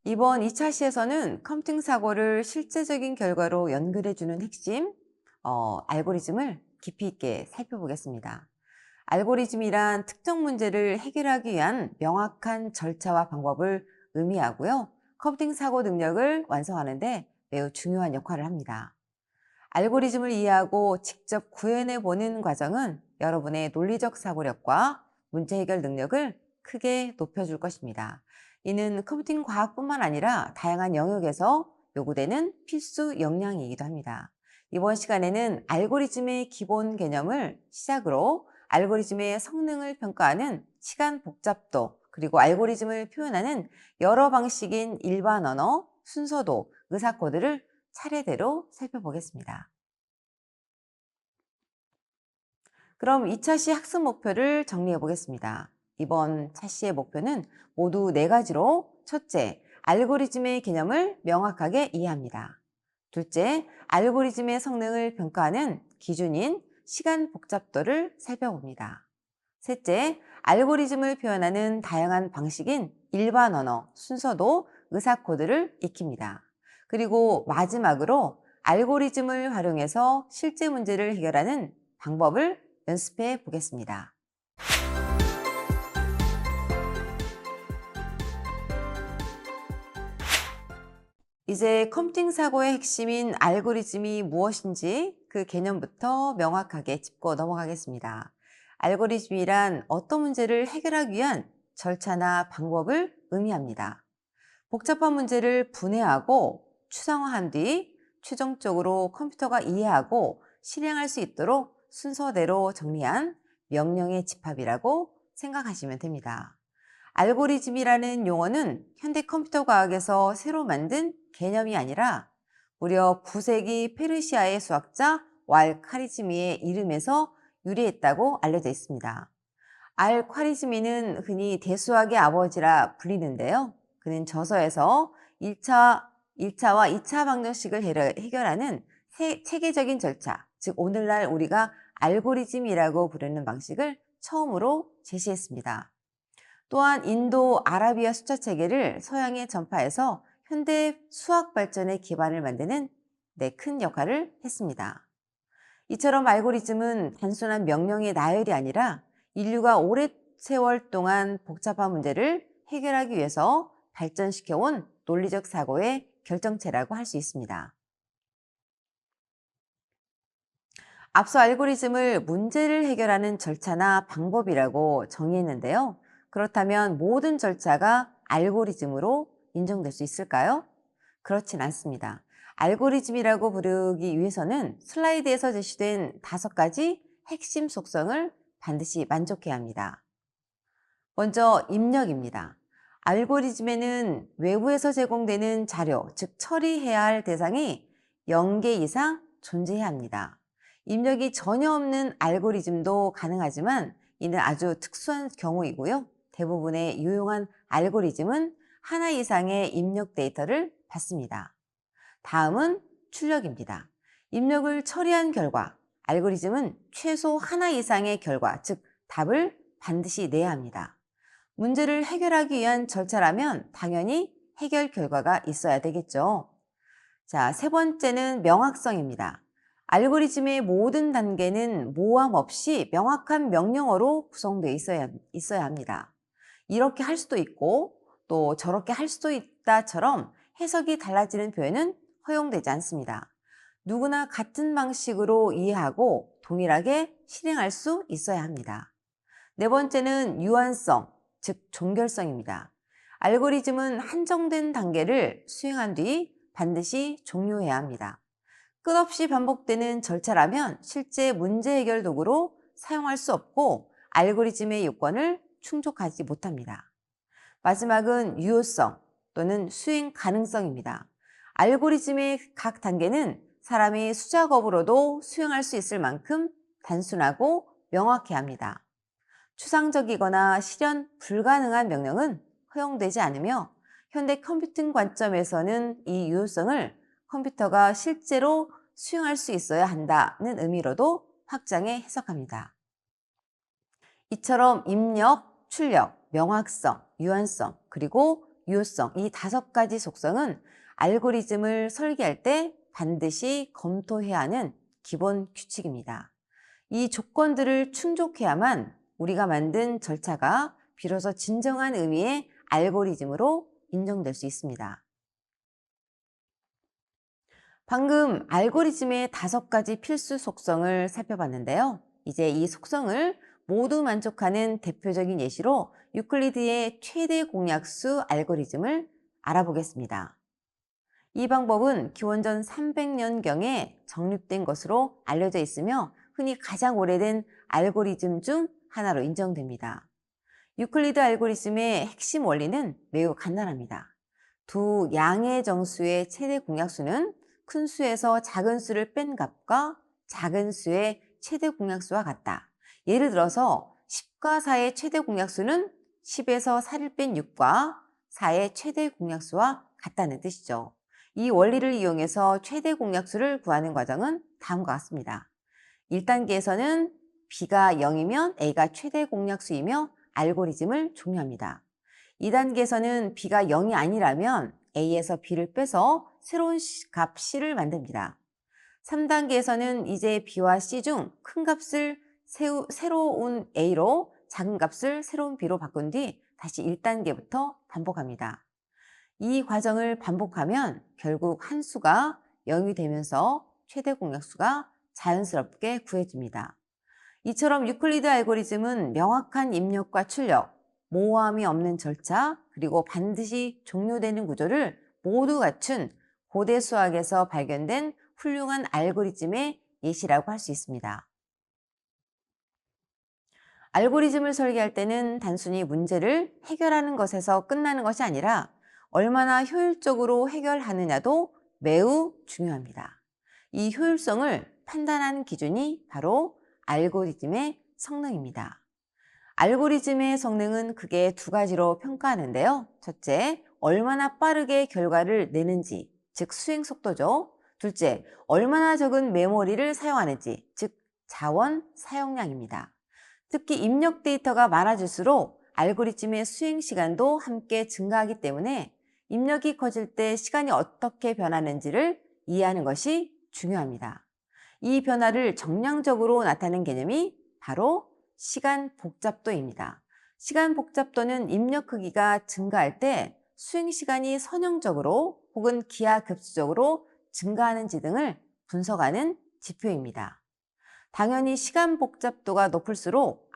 이번 2차 시에서는 컴퓨팅 사고를 실제적인 결과로 연결해주는 핵심 알고리즘을 깊이 있게 살펴보겠습니다. 알고리즘이란 특정 문제를 해결하기 위한 명확한 절차와 방법을 의미하고요. 컴퓨팅 사고 능력을 완성하는 데 매우 중요한 역할을 합니다. 알고리즘을 이해하고 직접 구현해 보는 과정은 여러분의 논리적 사고력과 문제 해결 능력을 크게 높여줄 것입니다. 이는 컴퓨팅 과학뿐만 아니라 다양한 영역에서 요구되는 필수 역량이기도 합니다. 이번 시간에는 알고리즘의 기본 개념을 시작으로 알고리즘의 성능을 평가하는 시간 복잡도, 그리고 알고리즘을 표현하는 여러 방식인 일반 언어, 순서도, 의사 코드를 차례대로 살펴보겠습니다. 그럼 2차 시 학습 목표를 정리해 보겠습니다. 이번 차시의 목표는 모두 네 가지로, 첫째, 알고리즘의 개념을 명확하게 이해합니다. 둘째, 알고리즘의 성능을 평가하는 기준인 시간 복잡도를 살펴봅니다. 셋째, 알고리즘을 표현하는 다양한 방식인 일반 언어, 순서도, 의사 코드를 익힙니다. 그리고 마지막으로 알고리즘을 활용해서 실제 문제를 해결하는 방법을 연습해 보겠습니다. 이제 컴퓨팅 사고의 핵심인 알고리즘이 무엇인지 그 개념부터 명확하게 짚고 넘어가겠습니다. 알고리즘이란 어떤 문제를 해결하기 위한 절차나 방법을 의미합니다. 복잡한 문제를 분해하고 추상화한 뒤 최종적으로 컴퓨터가 이해하고 실행할 수 있도록 순서대로 정리한 명령의 집합이라고 생각하시면 됩니다. 알고리즘이라는 용어는 현대 컴퓨터 과학에서 새로 만든 개념이 아니라 무려 9세기 페르시아의 수학자 왈 카리즈미의 이름에서 유래했다고 알려져 있습니다. 알 콰리즈미는 흔히 대수학의 아버지라 불리는데요. 그는 저서에서 1차와 2차 방정식을 해결하는 체계적인 절차, 즉 오늘날 우리가 알고리즘이라고 부르는 방식을 처음으로 제시했습니다. 또한 인도 아라비아 숫자 체계를 서양에 전파해서 현대 수학 발전의 기반을 만드는 큰 역할을 했습니다. 이처럼 알고리즘은 단순한 명령의 나열이 아니라 인류가 오랜 세월 동안 복잡한 문제를 해결하기 위해서 발전시켜온 논리적 사고의 결정체라고 할 수 있습니다. 앞서 알고리즘을 문제를 해결하는 절차나 방법이라고 정의했는데요. 그렇다면 모든 절차가 알고리즘으로 인정될 수 있을까요? 그렇진 않습니다. 알고리즘이라고 부르기 위해서는 슬라이드에서 제시된 5가지 핵심 속성을 반드시 만족해야 합니다. 먼저 입력입니다. 알고리즘에는 외부에서 제공되는 자료, 즉 처리해야 할 대상이 0개 이상 존재해야 합니다. 입력이 전혀 없는 알고리즘도 가능하지만 이는 아주 특수한 경우이고요. 대부분의 유용한 알고리즘은 하나 이상의 입력 데이터를 받습니다. 다음은 출력입니다. 입력을 처리한 결과, 알고리즘은 최소 하나 이상의 결과, 즉 답을 반드시 내야 합니다. 문제를 해결하기 위한 절차라면 당연히 해결 결과가 있어야 되겠죠. 자, 세 번째는 명확성입니다. 알고리즘의 모든 단계는 모함 없이 명확한 명령어로 구성되어 있어야 합니다. 이렇게 할 수도 있고 또 저렇게 할 수도 있다처럼 해석이 달라지는 표현은 허용되지 않습니다. 누구나 같은 방식으로 이해하고 동일하게 실행할 수 있어야 합니다. 네 번째는 유한성, 즉 종결성입니다. 알고리즘은 한정된 단계를 수행한 뒤 반드시 종료해야 합니다. 끝없이 반복되는 절차라면 실제 문제 해결 도구로 사용할 수 없고 알고리즘의 요건을 충족하지 못합니다. 마지막은 유효성 또는 수행 가능성입니다. 알고리즘의 각 단계는 사람이 수작업으로도 수행할 수 있을 만큼 단순하고 명확해야 합니다. 추상적이거나 실현 불가능한 명령은 허용되지 않으며 현대 컴퓨팅 관점에서는 이 유효성을 컴퓨터가 실제로 수행할 수 있어야 한다는 의미로도 확장해 해석합니다. 이처럼 입력, 출력, 명확성, 유한성, 그리고 유효성, 이 5가지 속성은 알고리즘을 설계할 때 반드시 검토해야 하는 기본 규칙입니다. 이 조건들을 충족해야만 우리가 만든 절차가 비로소 진정한 의미의 알고리즘으로 인정될 수 있습니다. 방금 알고리즘의 5가지 필수 속성을 살펴봤는데요. 이제 이 속성을 모두 만족하는 대표적인 예시로 유클리드의 최대 공약수 알고리즘을 알아보겠습니다. 이 방법은 기원전 300년경에 정립된 것으로 알려져 있으며 흔히 가장 오래된 알고리즘 중 하나로 인정됩니다. 유클리드 알고리즘의 핵심 원리는 매우 간단합니다. 두 양의 정수의 최대 공약수는 큰 수에서 작은 수를 뺀 값과 작은 수의 최대 공약수와 같다. 예를 들어서 10과 4의 최대 공약수는 10에서 4를 뺀 6과 4의 최대 공약수와 같다는 뜻이죠. 이 원리를 이용해서 최대 공약수를 구하는 과정은 다음과 같습니다. 1단계에서는 b가 0이면 a가 최대 공약수이며 알고리즘을 종료합니다. 2단계에서는 b가 0이 아니라면 a에서 b를 빼서 새로운 값 c를 만듭니다. 3단계에서는 이제 b와 c 중 큰 값을 새로운 a로 작은 값을 새로운 b로 바꾼 뒤 다시 1단계부터 반복합니다. 이 과정을 반복하면 결국 한 수가 0이 되면서 최대 공약수가 자연스럽게 구해집니다. 이처럼 유클리드 알고리즘은 명확한 입력과 출력, 모호함이 없는 절차, 그리고 반드시 종료되는 구조를 모두 갖춘 고대 수학에서 발견된 훌륭한 알고리즘의 예시라고 할 수 있습니다. 알고리즘을 설계할 때는 단순히 문제를 해결하는 것에서 끝나는 것이 아니라 얼마나 효율적으로 해결하느냐도 매우 중요합니다. 이 효율성을 판단하는 기준이 바로 알고리즘의 성능입니다. 알고리즘의 성능은 크게 2가지로 평가하는데요. 첫째, 얼마나 빠르게 결과를 내는지, 즉 수행 속도죠. 둘째, 얼마나 적은 메모리를 사용하는지, 즉 자원 사용량입니다. 특히 입력 데이터가 많아질수록 알고리즘의 수행 시간도 함께 증가하기 때문에 입력이 커질 때 시간이 어떻게 변하는지를 이해하는 것이 중요합니다. 이 변화를 정량적으로 나타내는 개념이 바로 시간 복잡도입니다. 시간 복잡도는 입력 크기가 증가할 때 수행 시간이 선형적으로 혹은 기하급수적으로 증가하는지 등을 분석하는 지표입니다. 당연히 시간 복잡도가 높을수록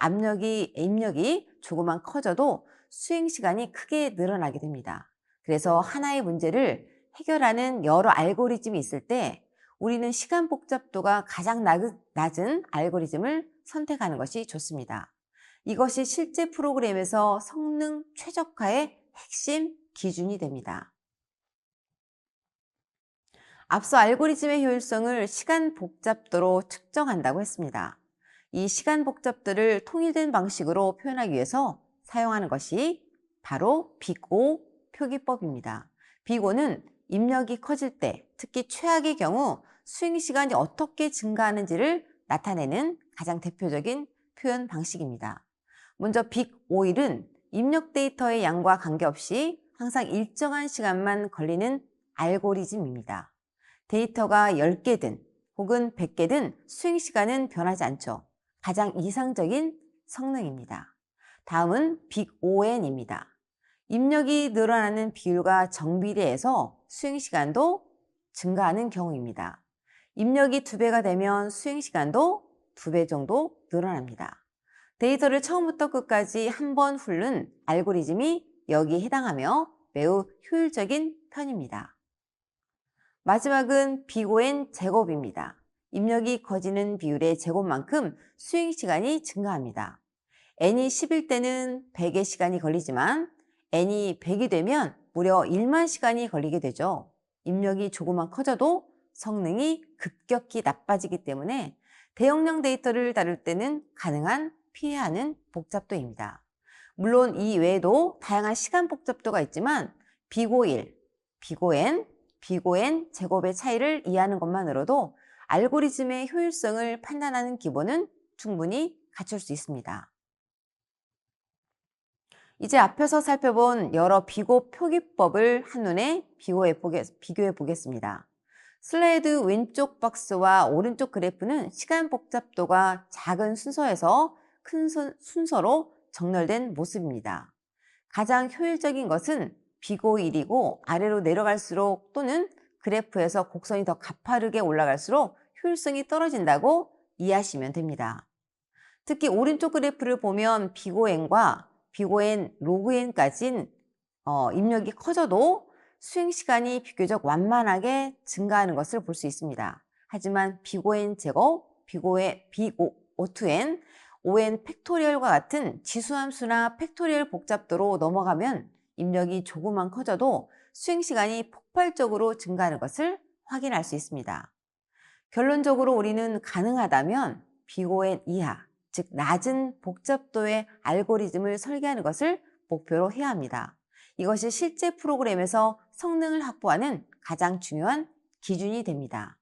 입력이 조금만 커져도 수행 시간이 크게 늘어나게 됩니다. 그래서 하나의 문제를 해결하는 여러 알고리즘이 있을 때 우리는 시간 복잡도가 가장 낮은 알고리즘을 선택하는 것이 좋습니다. 이것이 실제 프로그램에서 성능 최적화의 핵심 기준이 됩니다. 앞서 알고리즘의 효율성을 시간 복잡도로 측정한다고 했습니다. 이 시간 복잡도를 통일된 방식으로 표현하기 위해서 사용하는 것이 바로 빅-O 표기법입니다. 빅-O는 입력이 커질 때, 특히 최악의 경우 수행 시간이 어떻게 증가하는지를 나타내는 가장 대표적인 표현 방식입니다. 먼저 빅-O1은 입력 데이터의 양과 관계없이 항상 일정한 시간만 걸리는 알고리즘입니다. 데이터가 10개든 혹은 100개든 수행 시간은 변하지 않죠. 가장 이상적인 성능입니다. 다음은 빅ON입니다. 입력이 늘어나는 비율과 정비례해서 수행 시간도 증가하는 경우입니다. 입력이 2배가 되면 수행 시간도 2배 정도 늘어납니다. 데이터를 처음부터 끝까지 한 번 훑는 알고리즘이 여기에 해당하며 매우 효율적인 편입니다. 마지막은 빅ON 제곱입니다. 입력이 커지는 비율의 제곱만큼 수행 시간이 증가합니다. n이 10일 때는 100의 시간이 걸리지만 n이 100이 되면 무려 1만 시간이 걸리게 되죠. 입력이 조금만 커져도 성능이 급격히 나빠지기 때문에 대용량 데이터를 다룰 때는 가능한 피해야 하는 복잡도입니다. 물론 이 외에도 다양한 시간 복잡도가 있지만 빅O1, 빅ON, 빅ON 제곱의 차이를 이해하는 것만으로도 알고리즘의 효율성을 판단하는 기본은 충분히 갖출 수 있습니다. 이제 앞에서 살펴본 여러 비고 표기법을 한눈에 비교해 보겠습니다. 슬라이드 왼쪽 박스와 오른쪽 그래프는 시간 복잡도가 작은 순서에서 큰 순서로 정렬된 모습입니다. 가장 효율적인 것은 비고 1이고 아래로 내려갈수록 또는 그래프에서 곡선이 더 가파르게 올라갈수록 효율성이 떨어진다고 이해하시면 됩니다. 특히 오른쪽 그래프를 보면 비고 n과 비고 n 로그 n까지는 입력이 커져도 수행 시간이 비교적 완만하게 증가하는 것을 볼 수 있습니다. 하지만 비고 n 제곱, 비고 O2n, ON 팩토리얼과 같은 지수함수나 팩토리얼 복잡도로 넘어가면 입력이 조금만 커져도 수행 시간이 폭발적으로 증가하는 것을 확인할 수 있습니다. 결론적으로 우리는 가능하다면 비고 n 이하, 즉 낮은 복잡도의 알고리즘을 설계하는 것을 목표로 해야 합니다. 이것이 실제 프로그램에서 성능을 확보하는 가장 중요한 기준이 됩니다.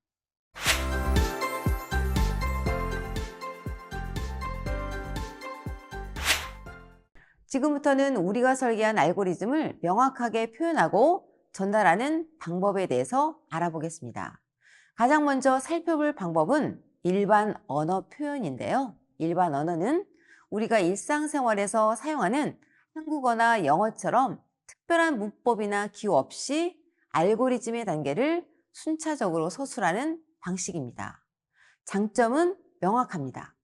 지금부터는 우리가 설계한 알고리즘을 명확하게 표현하고 전달하는 방법에 대해서 알아보겠습니다. 가장 먼저 살펴볼 방법은 일반 언어 표현인데요. 일반 언어는 우리가 일상생활에서 사용하는 한국어나 영어처럼 특별한 문법이나 기호 없이 알고리즘의 단계를 순차적으로 서술하는 방식입니다. 장점은 명확합니다.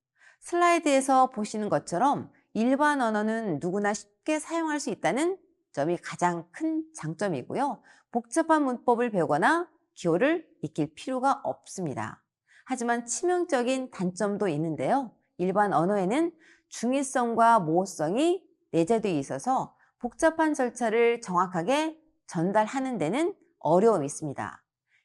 슬라이드에서 보시는 것처럼 일반 언어는 누구나 쉽게 사용할 수 있다는 점이 가장 큰 장점이고요. 복잡한 문법을 배우거나 기호를 익힐 필요가 없습니다. 하지만 치명적인 단점도 있는데요. 일반 언어에는 중의성과 모호성이 내재되어 있어서 복잡한 절차를 정확하게 전달하는 데는 어려움이 있습니다.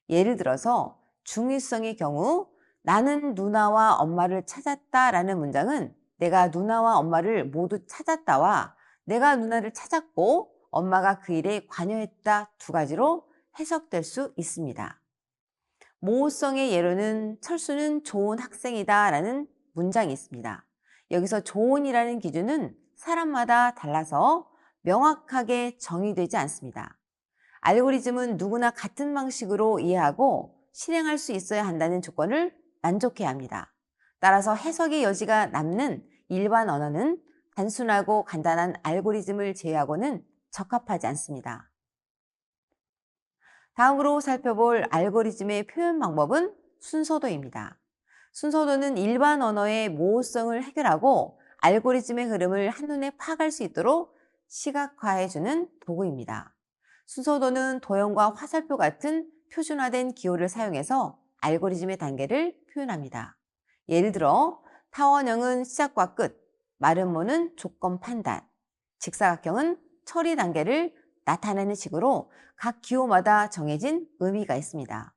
예를 들어서 중의성의 경우 나는 누나와 엄마를 찾았다라는 문장은 내가 누나와 엄마를 모두 찾았다와 내가 누나를 찾았고 엄마가 그 일에 관여했다 두 가지로 해석될 수 있습니다. 모호성의 예로는 철수는 좋은 학생이다 라는 문장이 있습니다. 여기서 좋은이라는 기준은 사람마다 달라서 명확하게 정의되지 않습니다. 알고리즘은 누구나 같은 방식으로 이해하고 실행할 수 있어야 한다는 조건을 만족해야 합니다. 따라서 해석의 여지가 남는 일반 언어는 단순하고 간단한 알고리즘을 제외하고는 적합하지 않습니다. 다음으로 살펴볼 알고리즘의 표현 방법은 순서도입니다. 순서도는 일반 언어의 모호성을 해결하고 알고리즘의 흐름을 한눈에 파악할 수 있도록 시각화해주는 도구입니다. 순서도는 도형과 화살표 같은 표준화된 기호를 사용해서 알고리즘의 단계를 표현합니다. 예를 들어 타원형은 시작과 끝, 마름모는 조건 판단, 직사각형은 처리 단계를 나타내는 식으로 각 기호마다 정해진 의미가 있습니다.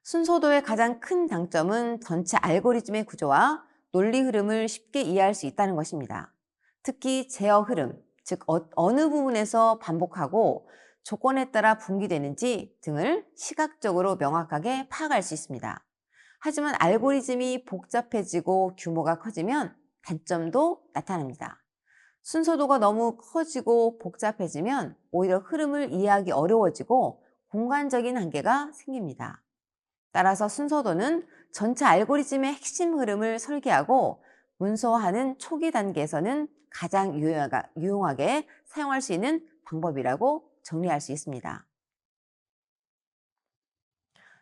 순서도의 가장 큰 장점은 전체 알고리즘의 구조와 논리 흐름을 쉽게 이해할 수 있다는 것입니다. 특히 제어 흐름, 즉 어느 부분에서 반복하고 조건에 따라 분기되는지 등을 시각적으로 명확하게 파악할 수 있습니다. 하지만 알고리즘이 복잡해지고 규모가 커지면 단점도 나타납니다. 순서도가 너무 커지고 복잡해지면 오히려 흐름을 이해하기 어려워지고 공간적인 한계가 생깁니다. 따라서 순서도는 전체 알고리즘의 핵심 흐름을 설계하고 문서화하는 초기 단계에서는 가장 유용하게 사용할 수 있는 방법이라고 정리할 수 있습니다.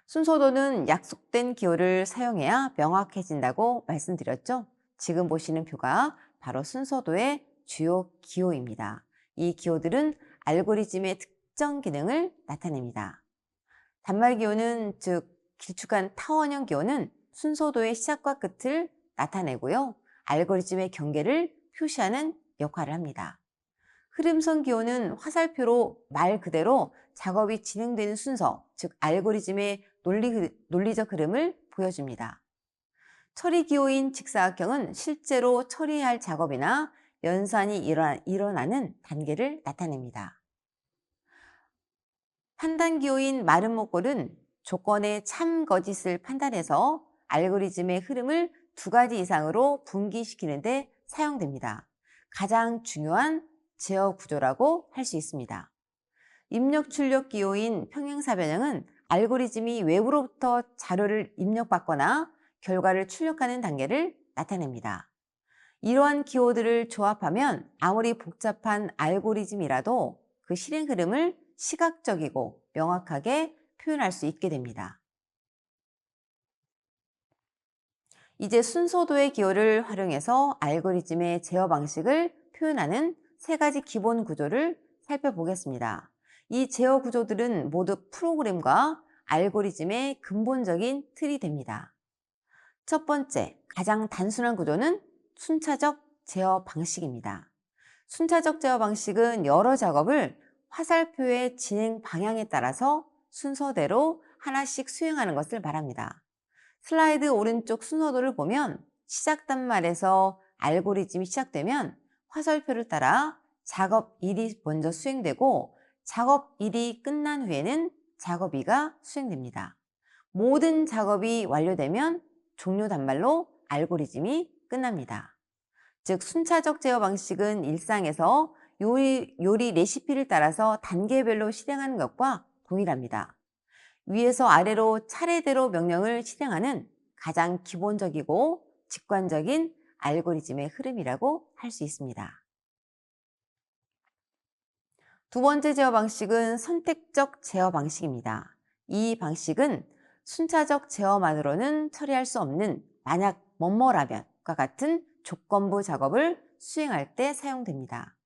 순서도는 약속된 기호를 사용해야 명확해진다고 말씀드렸죠? 지금 보시는 표가 바로 순서도의 주요 기호입니다. 이 기호들은 알고리즘의 특정 기능을 나타냅니다. 단말 기호는 즉 길쭉한 타원형 기호는 순서도의 시작과 끝을 나타내고요. 알고리즘의 경계를 표시하는 역할을 합니다. 흐름선 기호는 화살표로 말 그대로 작업이 진행되는 순서, 즉 알고리즘의 논리적 흐름을 보여줍니다. 처리 기호인 직사각형은 실제로 처리해야 할 작업이나 연산이 일어나는 단계를 나타냅니다. 판단 기호인 마른 목골은 조건의 참 거짓을 판단해서 알고리즘의 흐름을 두 가지 이상으로 분기시키는 데 사용됩니다. 가장 중요한 제어 구조라고 할 수 있습니다. 입력 출력 기호인 평행사 변형은 알고리즘이 외부로부터 자료를 입력받거나 결과를 출력하는 단계를 나타냅니다. 이러한 기호들을 조합하면 아무리 복잡한 알고리즘이라도 그 실행 흐름을 시각적이고 명확하게 표현할 수 있게 됩니다. 이제 순서도의 기호를 활용해서 알고리즘의 제어 방식을 표현하는 세 가지 기본 구조를 살펴보겠습니다. 이 제어 구조들은 모두 프로그램과 알고리즘의 근본적인 틀이 됩니다. 첫 번째, 가장 단순한 구조는 순차적 제어 방식입니다. 순차적 제어 방식은 여러 작업을 화살표의 진행 방향에 따라서 순서대로 하나씩 수행하는 것을 말합니다. 슬라이드 오른쪽 순서도를 보면 시작 단말에서 알고리즘이 시작되면 화살표를 따라 작업 1이 먼저 수행되고 작업 1이 끝난 후에는 작업 2가 수행됩니다. 모든 작업이 완료되면 종료 단말로 알고리즘이 끝납니다. 즉 순차적 제어 방식은 일상에서 요리 레시피를 따라서 단계별로 실행하는 것과 동일합니다. 위에서 아래로 차례대로 명령을 실행하는 가장 기본적이고 직관적인 알고리즘의 흐름이라고 할 수 있습니다. 두 번째 제어 방식은 선택적 제어 방식입니다. 이 방식은 순차적 제어만으로는 처리할 수 없는 만약 뭐뭐라면과 같은 조건부 작업을 수행할 때 사용됩니다.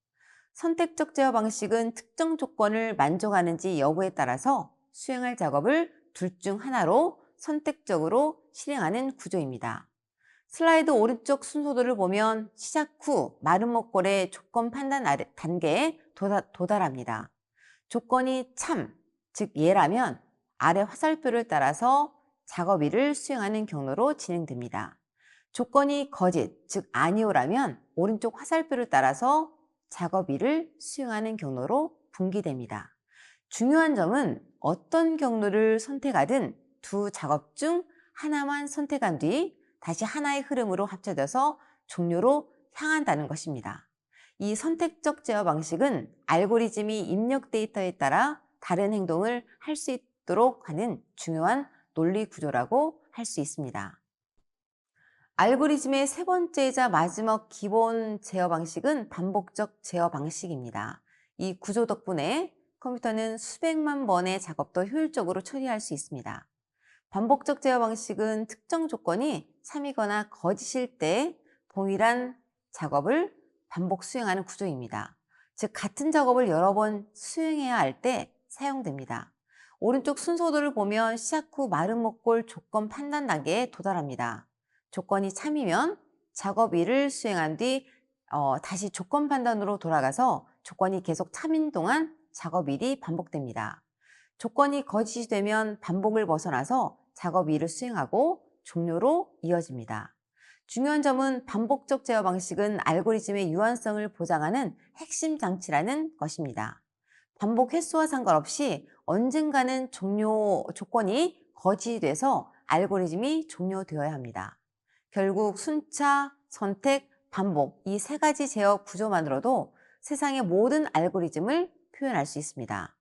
선택적 제어 방식은 특정 조건을 만족하는지 여부에 따라서 수행할 작업을 둘 중 하나로 선택적으로 실행하는 구조입니다. 슬라이드 오른쪽 순서도를 보면 시작 후 마른 목골의 조건 판단 단계에 도달합니다. 조건이 참, 즉 예라면 아래 화살표를 따라서 작업 1을 수행하는 경로로 진행됩니다. 조건이 거짓, 즉 아니오라면 오른쪽 화살표를 따라서 작업 2를 수행하는 경로로 분기됩니다. 중요한 점은 어떤 경로를 선택하든 두 작업 중 하나만 선택한 뒤 다시 하나의 흐름으로 합쳐져서 종료로 향한다는 것입니다. 이 선택적 제어 방식은 알고리즘이 입력 데이터에 따라 다른 행동을 할 수 있도록 하는 중요한 논리 구조라고 할 수 있습니다. 알고리즘의 세 번째이자 마지막 기본 제어 방식은 반복적 제어 방식입니다. 이 구조 덕분에 컴퓨터는 수백만 번의 작업도 효율적으로 처리할 수 있습니다. 반복적 제어 방식은 특정 조건이 참이거나 거짓일 때 동일한 작업을 반복 수행하는 구조입니다. 즉 같은 작업을 여러 번 수행해야 할 때 사용됩니다. 오른쪽 순서도를 보면 시작 후 마른 목골 조건 판단 단계에 도달합니다. 조건이 참이면 작업 1을 수행한 뒤 다시 조건 판단으로 돌아가서 조건이 계속 참인 동안 작업 1이 반복됩니다. 조건이 거짓이 되면 반복을 벗어나서 작업 2를 수행하고 종료로 이어집니다. 중요한 점은 반복적 제어 방식은 알고리즘의 유한성을 보장하는 핵심 장치라는 것입니다. 반복 횟수와 상관없이 언젠가는 종료 조건이 거짓이 돼서 알고리즘이 종료되어야 합니다. 결국 순차, 선택, 반복 이 세 가지 제어 구조만으로도 세상의 모든 알고리즘을 표현할 수 있습니다.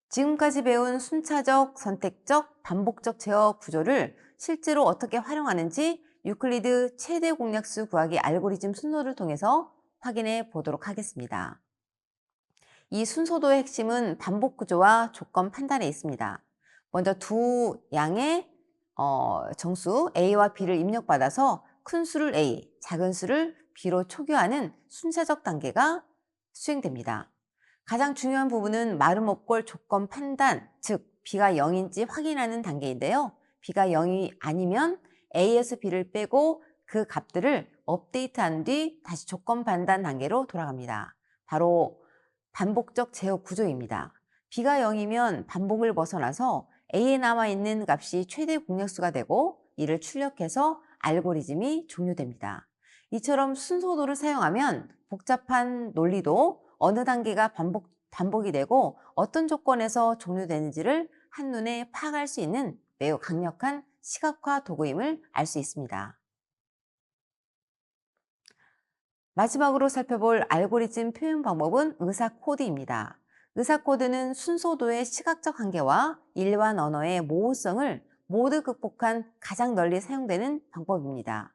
지금까지 배운 순차적, 선택적, 반복적 제어 구조를 실제로 어떻게 활용하는지 유클리드 최대 공약수 구하기 알고리즘 순서를 통해서 확인해 보도록 하겠습니다. 이 순서도의 핵심은 반복 구조와 조건 판단에 있습니다. 먼저 두 양의 정수 A와 B를 입력받아서 큰 수를 A, 작은 수를 B로 초기화하는 순차적 단계가 수행됩니다. 가장 중요한 부분은 마름 목골 조건 판단, 즉 B가 0인지 확인하는 단계인데요. B가 0이 아니면 A에서 B를 빼고 그 값들을 업데이트한 뒤 다시 조건 판단 단계로 돌아갑니다. 바로 반복적 제어 구조입니다. B가 0이면 반복을 벗어나서 A에 남아있는 값이 최대 공약수가 되고 이를 출력해서 알고리즘이 종료됩니다. 이처럼 순서도를 사용하면 복잡한 논리도 어느 단계가 반복이 되고 어떤 조건에서 종료되는지를 한눈에 파악할 수 있는 매우 강력한 시각화 도구임을 알 수 있습니다. 마지막으로 살펴볼 알고리즘 표현 방법은 의사 코드입니다. 의사 코드는 순서도의 시각적 한계와 일반 언어의 모호성을 모두 극복한 가장 널리 사용되는 방법입니다.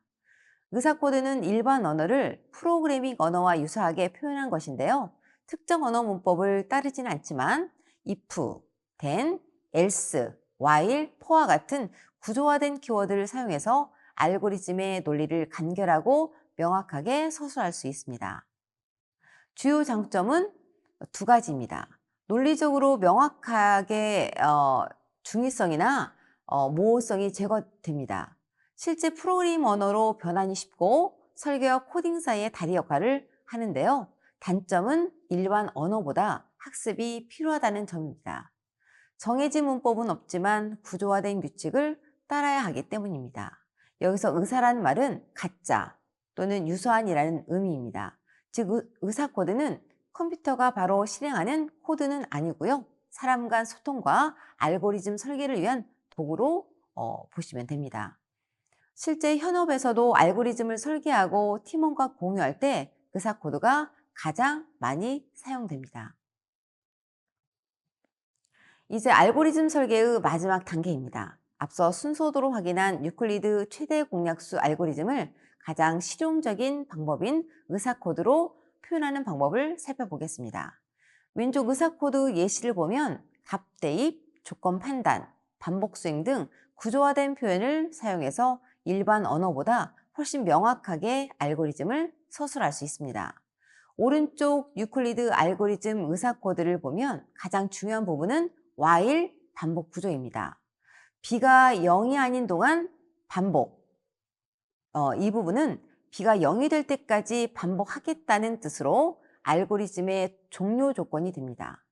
의사 코드는 일반 언어를 프로그래밍 언어와 유사하게 표현한 것인데요. 특정 언어 문법을 따르지는 않지만 if, then, else, while, for와 같은 구조화된 키워드를 사용해서 알고리즘의 논리를 간결하고 명확하게 서술할 수 있습니다. 주요 장점은 두 가지입니다. 논리적으로 명확하게 중의성이나 모호성이 제거됩니다. 실제 프로그래밍 언어로 변환이 쉽고 설계와 코딩 사이의 다리 역할을 하는데요. 단점은 일반 언어보다 학습이 필요하다는 점입니다. 정해진 문법은 없지만 구조화된 규칙을 따라야 하기 때문입니다. 여기서 의사라는 말은 가짜 또는 유사한이라는 의미입니다. 즉 의사 코드는 컴퓨터가 바로 실행하는 코드는 아니고요. 사람 간 소통과 알고리즘 설계를 위한 도구로 보시면 됩니다. 실제 현업에서도 알고리즘을 설계하고 팀원과 공유할 때 의사 코드가 가장 많이 사용됩니다. 이제 알고리즘 설계의 마지막 단계입니다. 앞서 순서도로 확인한 유클리드 최대 공약수 알고리즘을 가장 실용적인 방법인 의사코드로 표현하는 방법을 살펴보겠습니다. 왼쪽 의사코드 예시를 보면 값 대입, 조건 판단, 반복 수행 등 구조화된 표현을 사용해서 일반 언어보다 훨씬 명확하게 알고리즘을 서술할 수 있습니다. 오른쪽 유클리드 알고리즘 의사코드를 보면 가장 중요한 부분은 while 반복 구조입니다. b가 0이 아닌 동안 반복. 이 부분은 b가 0이 될 때까지 반복하겠다는 뜻으로 알고리즘의 종료 조건이 됩니다.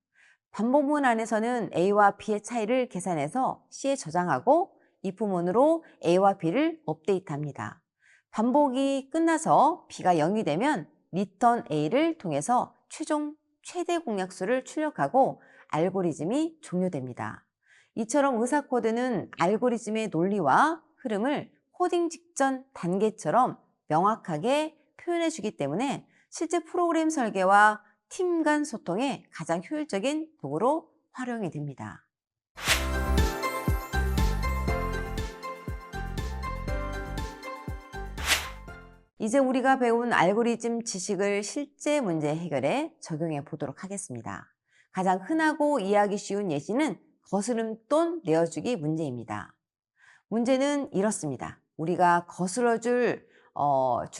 반복문 안에서는 a와 b의 차이를 계산해서 c에 저장하고 if문으로 a와 b를 업데이트합니다. 반복이 끝나서 b가 0이 되면 return a를 통해서 최대 공약수를 출력하고 알고리즘이 종료됩니다. 이처럼 의사 코드는 알고리즘의 논리와 흐름을 코딩 직전 단계처럼 명확하게 표현해 주기 때문에 실제 프로그램 설계와 팀 간 소통에 가장 효율적인 도구로 활용이 됩니다. 이제 우리가 배운 알고리즘 지식을 실제 문제 해결에 적용해 보도록 하겠습니다. 가장 흔하고 이해하기 쉬운 예시는 거스름돈 내어주기 문제입니다. 문제는 이렇습니다. 우리가 거슬러 줄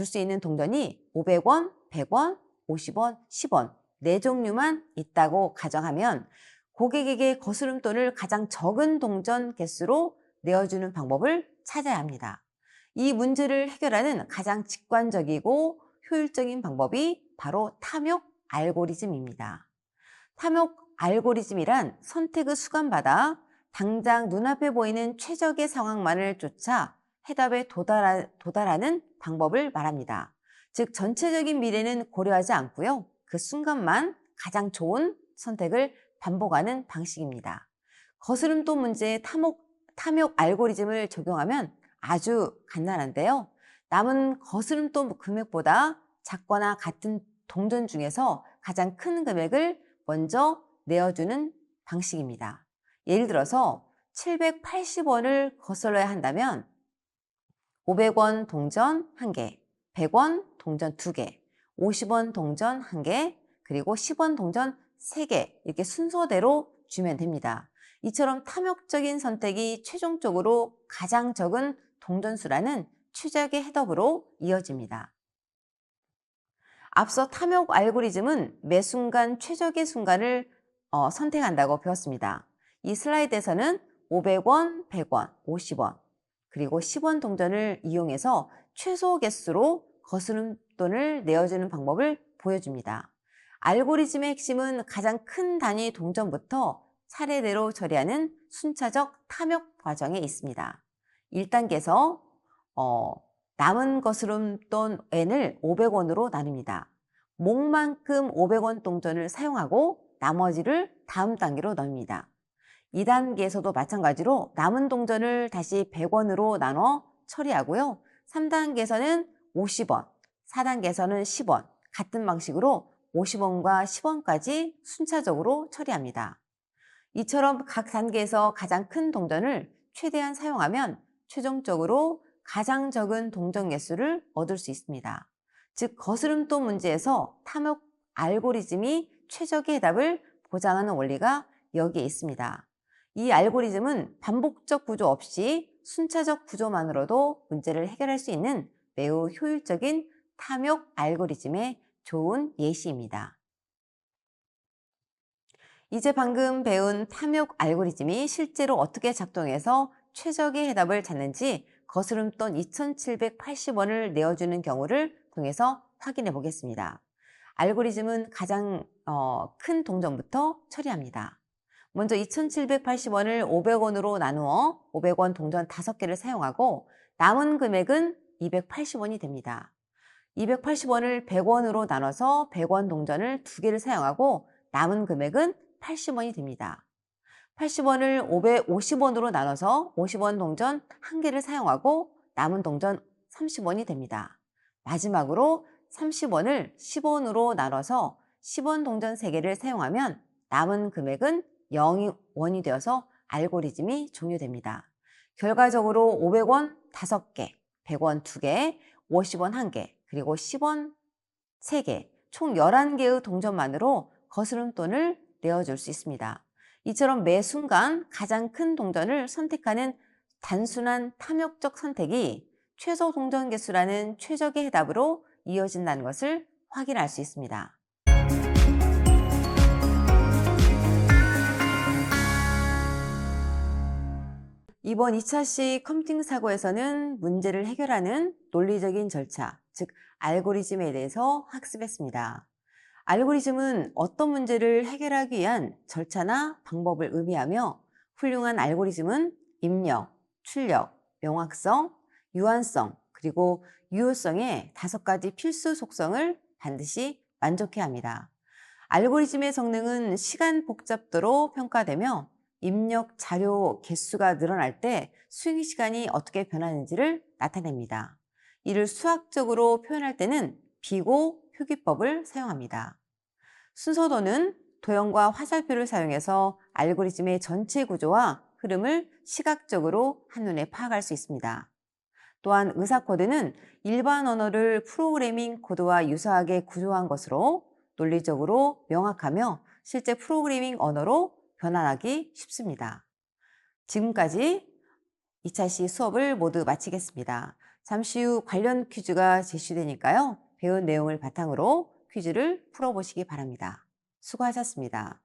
수 있는 동전이 500원, 100원, 50원, 10원 네 종류만 있다고 가정하면 고객에게 거스름돈을 가장 적은 동전 개수로 내어주는 방법을 찾아야 합니다. 이 문제를 해결하는 가장 직관적이고 효율적인 방법이 바로 탐욕 알고리즘입니다. 탐욕 알고리즘이란 선택을 수감받아 당장 눈앞에 보이는 최적의 상황만을 쫓아 해답에 도달하는 방법을 말합니다. 즉 전체적인 미래는 고려하지 않고요. 그 순간만 가장 좋은 선택을 반복하는 방식입니다. 거스름돈 문제에 탐욕 알고리즘을 적용하면 아주 간단한데요. 남은 거스름돈 금액보다 작거나 같은 동전 중에서 가장 큰 금액을 먼저 내어주는 방식입니다. 예를 들어서 780원을 거슬러야 한다면 500원 동전 1개, 100원 동전 2개, 50원 동전 1개, 그리고 10원 동전 3개 이렇게 순서대로 주면 됩니다. 이처럼 탐욕적인 선택이 최종적으로 가장 적은 동전수라는 최적의 해답으로 이어집니다. 앞서 탐욕 알고리즘은 매 순간 최적의 순간을 선택한다고 배웠습니다. 이 슬라이드에서는 500원, 100원, 50원, 그리고 10원 동전을 이용해서 최소 개수로 거스름돈을 내어주는 방법을 보여줍니다. 알고리즘의 핵심은 가장 큰 단위 동전부터 차례대로 처리하는 순차적 탐욕 과정에 있습니다. 1단계에서 남은 거스름돈 n을 500원으로 나눕니다. 목만큼 500원 동전을 사용하고 나머지를 다음 단계로 넣습니다. 2단계에서도 마찬가지로 남은 동전을 다시 100원으로 나눠 처리하고요. 3단계에서는 50원, 4단계에서는 10원, 같은 방식으로 50원과 10원까지 순차적으로 처리합니다. 이처럼 각 단계에서 가장 큰 동전을 최대한 사용하면 최종적으로 가장 적은 동전 개수를 얻을 수 있습니다. 즉, 거스름돈 문제에서 탐욕 알고리즘이 최적의 해답을 보장하는 원리가 여기에 있습니다. 이 알고리즘은 반복적 구조 없이 순차적 구조만으로도 문제를 해결할 수 있는 매우 효율적인 탐욕 알고리즘의 좋은 예시입니다. 이제 방금 배운 탐욕 알고리즘이 실제로 어떻게 작동해서 최적의 해답을 찾는지 거스름돈 2,780원을 내어주는 경우를 통해서 확인해 보겠습니다. 알고리즘은 가장 큰 동전부터 처리합니다. 먼저 2,780원을 500원으로 나누어 500원 동전 5개를 사용하고 남은 금액은 280원이 됩니다. 280원을 100원으로 나눠서 100원 동전을 2개를 사용하고 남은 금액은 80원이 됩니다. 80원을 550원으로 나눠서 50원 동전 1개를 사용하고 남은 동전 30원이 됩니다. 마지막으로 30원을 10원으로 나눠서 10원 동전 3개를 사용하면 남은 금액은 0원이 되어서 알고리즘이 종료됩니다. 결과적으로 500원 5개, 100원 2개, 50원 1개, 그리고 10원 3개, 총 11개의 동전만으로 거스름돈을 내어줄 수 있습니다. 이처럼 매 순간 가장 큰 동전을 선택하는 단순한 탐욕적 선택이 최소 동전 개수라는 최적의 해답으로 이어진다는 것을 확인할 수 있습니다. 이번 2차식 컴퓨팅 사고에서는 문제를 해결하는 논리적인 절차, 즉 알고리즘에 대해서 학습했습니다. 알고리즘은 어떤 문제를 해결하기 위한 절차나 방법을 의미하며 훌륭한 알고리즘은 입력, 출력, 명확성, 유한성, 그리고 유효성의 5가지 필수 속성을 반드시 만족해야 합니다. 알고리즘의 성능은 시간 복잡도로 평가되며 입력 자료 개수가 늘어날 때 수행 시간이 어떻게 변하는지를 나타냅니다. 이를 수학적으로 표현할 때는 비고 표기법을 사용합니다. 순서도는 도형과 화살표를 사용해서 알고리즘의 전체 구조와 흐름을 시각적으로 한눈에 파악할 수 있습니다. 또한 의사코드는 일반 언어를 프로그래밍 코드와 유사하게 구조한 것으로 논리적으로 명확하며 실제 프로그래밍 언어로 변환하기 쉽습니다. 지금까지 2차시 수업을 모두 마치겠습니다. 잠시 후 관련 퀴즈가 제시되니까요. 배운 내용을 바탕으로 퀴즈를 풀어보시기 바랍니다. 수고하셨습니다.